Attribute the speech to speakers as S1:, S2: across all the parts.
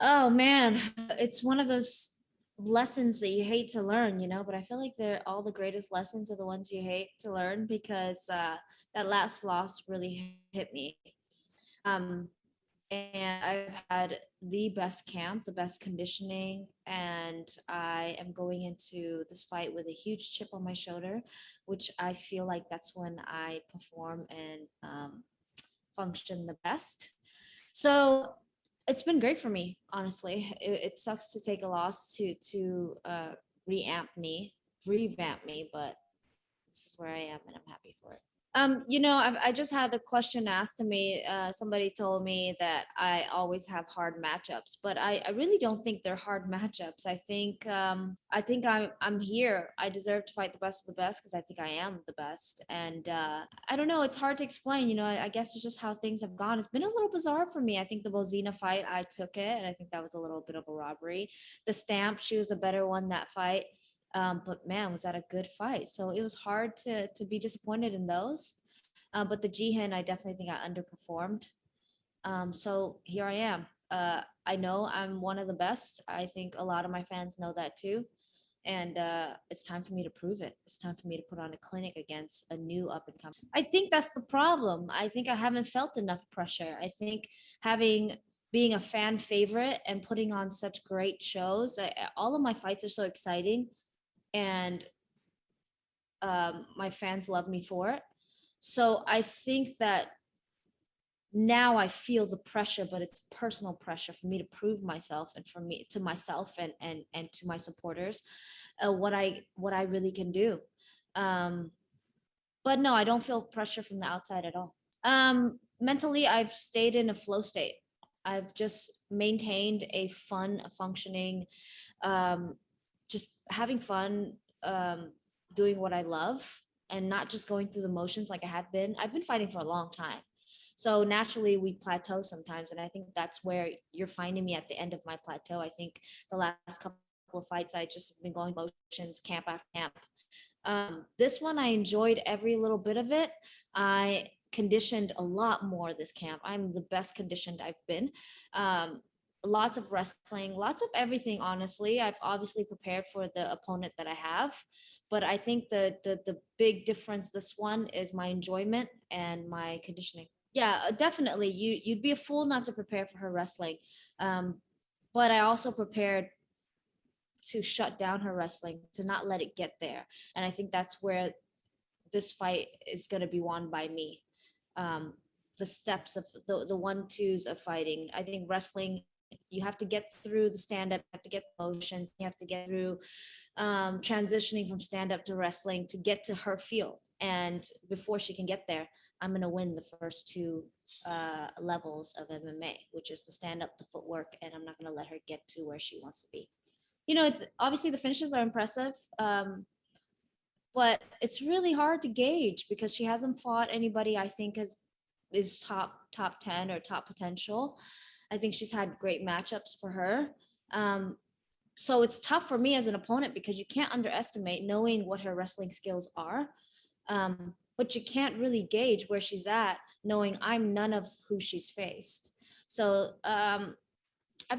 S1: Oh man, it's one of those lessons that you hate to learn, but I feel like they're all the greatest lessons are the ones you hate to learn because that last loss really hit me. Um, and I've had the best camp, the best conditioning, and I am going into this fight with a huge chip on my shoulder, which I feel like that's when I perform and function the best. So it's been great for me, honestly. It sucks to take a loss to reamp me, revamp me, but this is where I am, and I'm happy for it. I just had a question asked to me. Somebody told me that I always have hard matchups, but I really don't think they're hard matchups. I think I'm here. I deserve to fight the best of the best because I think I am the best. And I don't know. It's hard to explain. I guess it's just how things have gone. It's been a little bizarre for me. I think the Bozina fight, I took it, and I think that was a little bit of a robbery. The Stamp, she was the better one that fight. But man, was that a good fight? So it was hard to be disappointed in those. But the Jihin, I definitely think I underperformed. So here I am. I know I'm one of the best. I think a lot of my fans know that too. And it's time for me to prove it. It's time for me to put on a clinic against a new up and coming. I think that's the problem. I think I haven't felt enough pressure. I think having being a fan favorite and putting on such great shows, all of my fights are so exciting, and my fans love me for it. So I think that now I feel the pressure, but it's personal pressure for me to prove myself and for me to myself and to my supporters what I really can do. Um, but no, I don't feel pressure from the outside at all. Mentally, I've stayed in a flow state. I've just maintained a fun, functioning, um, just having fun, doing what I love, and not just going through the motions like I had been. I've been fighting for a long time. So naturally, we plateau sometimes. And I think that's where you're finding me at the end of my plateau. I think the last couple of fights, I just have been going motions, camp after camp. This one, I enjoyed every little bit of it. I conditioned a lot more this camp. I'm the best conditioned I've been. Um, Lots of wrestling, lots of everything. Honestly, I've obviously prepared for the opponent that I have, but I think the big difference this one is my enjoyment and my conditioning. Yeah, definitely. You'd be a fool not to prepare for her wrestling, um, but I also prepared to shut down her wrestling, to not let it get there. And I think that's where this fight is going to be won by me. Um, the steps of the one twos of fighting. I think wrestling, you have to get through the stand up, you have to get motions, you have to get through transitioning from stand up to wrestling to get to her field. And before she can get there, I'm going to win the first two levels of MMA, which is the stand up, the footwork, and I'm not going to let her get to where she wants to be. It's obviously the finishes are impressive, but it's really hard to gauge because she hasn't fought anybody I think is top 10 or top potential. I think she's had great matchups for her. Um, so it's tough for me as an opponent because you can't underestimate knowing what her wrestling skills are. But you can't really gauge where she's at knowing I'm none of who she's faced. So I've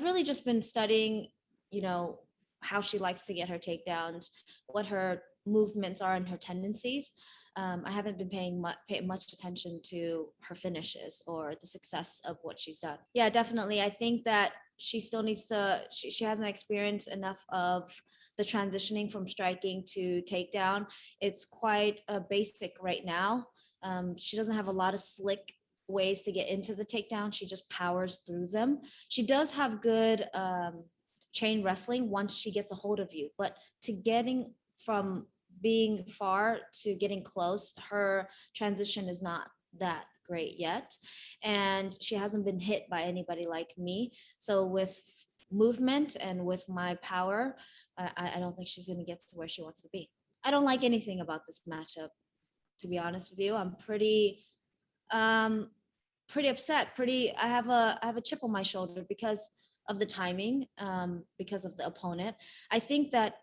S1: really just been studying, you know, how she likes to get her takedowns, what her movements are and her tendencies. I haven't been paying much attention to her finishes or the success of what she's done. Yeah, definitely. I think that she still needs to, she hasn't experienced enough of the transitioning from striking to takedown. It's quite basic right now. She doesn't have a lot of slick ways to get into the takedown. She just powers through them. She does have good chain wrestling once she gets a hold of you, but to getting from being far to getting close, her transition is not that great yet. And she hasn't been hit by anybody like me. So with movement and with my power, I don't think she's going to get to where she wants to be. I don't like anything about this matchup, to be honest with you. I'm um pretty upset. I have a chip on my shoulder because of the timing, because of the opponent. I think that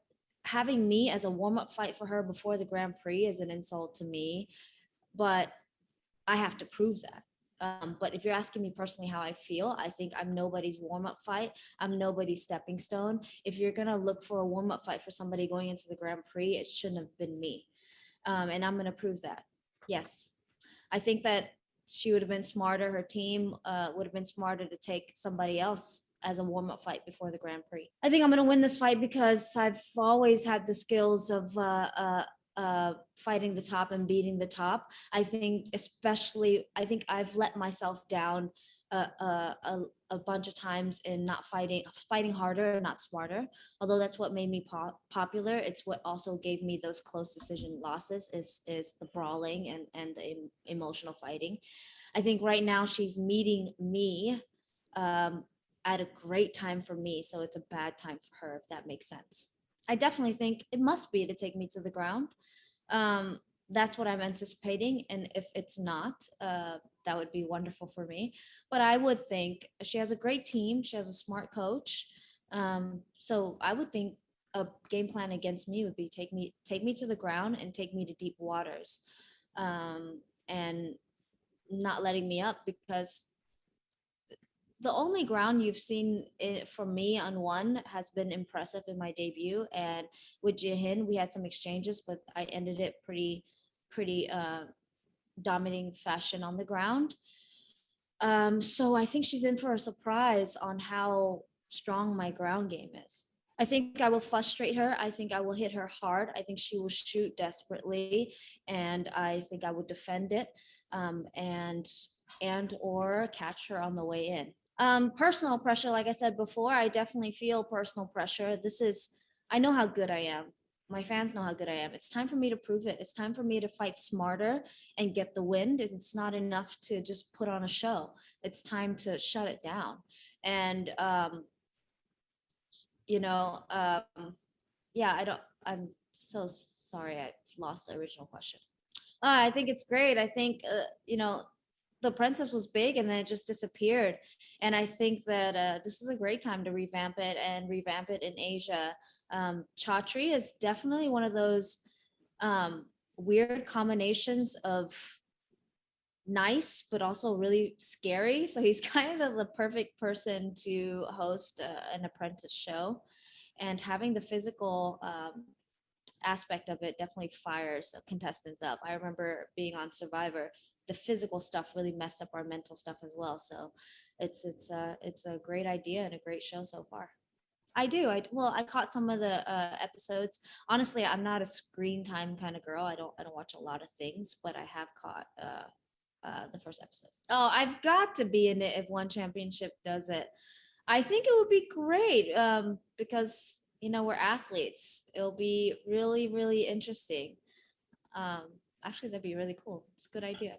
S1: having me as a warm-up fight for her before the Grand Prix is an insult to me, but I have to prove that. But if you're asking me personally how I feel, I think I'm nobody's warm up fight. I'm nobody's stepping stone. If you're gonna look for a warm up fight for somebody going into the Grand Prix, it shouldn't have been me. And I'm gonna prove that. Yes, I think that she would have been smarter. Her team would have been smarter to take somebody else as a warm up fight before the Grand Prix. I think I'm going to win this fight because I've always had the skills of fighting the top and beating the top. I think, especially, I think I've let myself down a bunch of times in not fighting harder, not smarter. Although that's what made me popular, it's what also gave me those close decision losses. Is the brawling and the emotional fighting. I think right now she's meeting me um, at a great time for me, so it's a bad time for her, if that makes sense. I definitely think it must be to take me to the ground. Um, that's what I'm anticipating, and if it's not, that would be wonderful for me. But I would think she has a great team. She has a smart coach. So I would think a game plan against me would be take me to the ground and take me to deep waters, and not letting me up, because the only ground you've seen it from me on one has been impressive in my debut. And with Jihin, we had some exchanges, but I ended it pretty dominating fashion on the ground. So I think she's in for a surprise on how strong my ground game is. I think I will frustrate her. I think I will hit her hard. I think she will shoot desperately, and I think I would defend it, and or catch her on the way in. Personal pressure, like I said before, I definitely feel personal pressure. I know how good I am. My fans know how good I am. It's time for me to prove it. It's time for me to fight smarter and get the win. It's not enough to just put on a show. It's time to shut it down. And you know, yeah, I'm so sorry. I lost the original question. I think it's great. I think the princess was big and then it just disappeared. And I think that this is a great time to revamp it in Asia. Chatri is definitely one of those um, weird combinations of nice but also really scary. So he's kind of the perfect person to host an apprentice show. And having the physical aspect of it definitely fires contestants up. I remember being on Survivor, the physical stuff really messed up our mental stuff as well. So it's a great idea and a great show so far. I do. I caught some of the episodes. Honestly, I'm not a screen time kind of girl. I don't watch a lot of things, but I have caught the first episode. Oh, I've got to be in it if one championship does it. I think it would be great because we're athletes. It'll be really really interesting. Um, Actually, that'd be really cool. It's a good idea.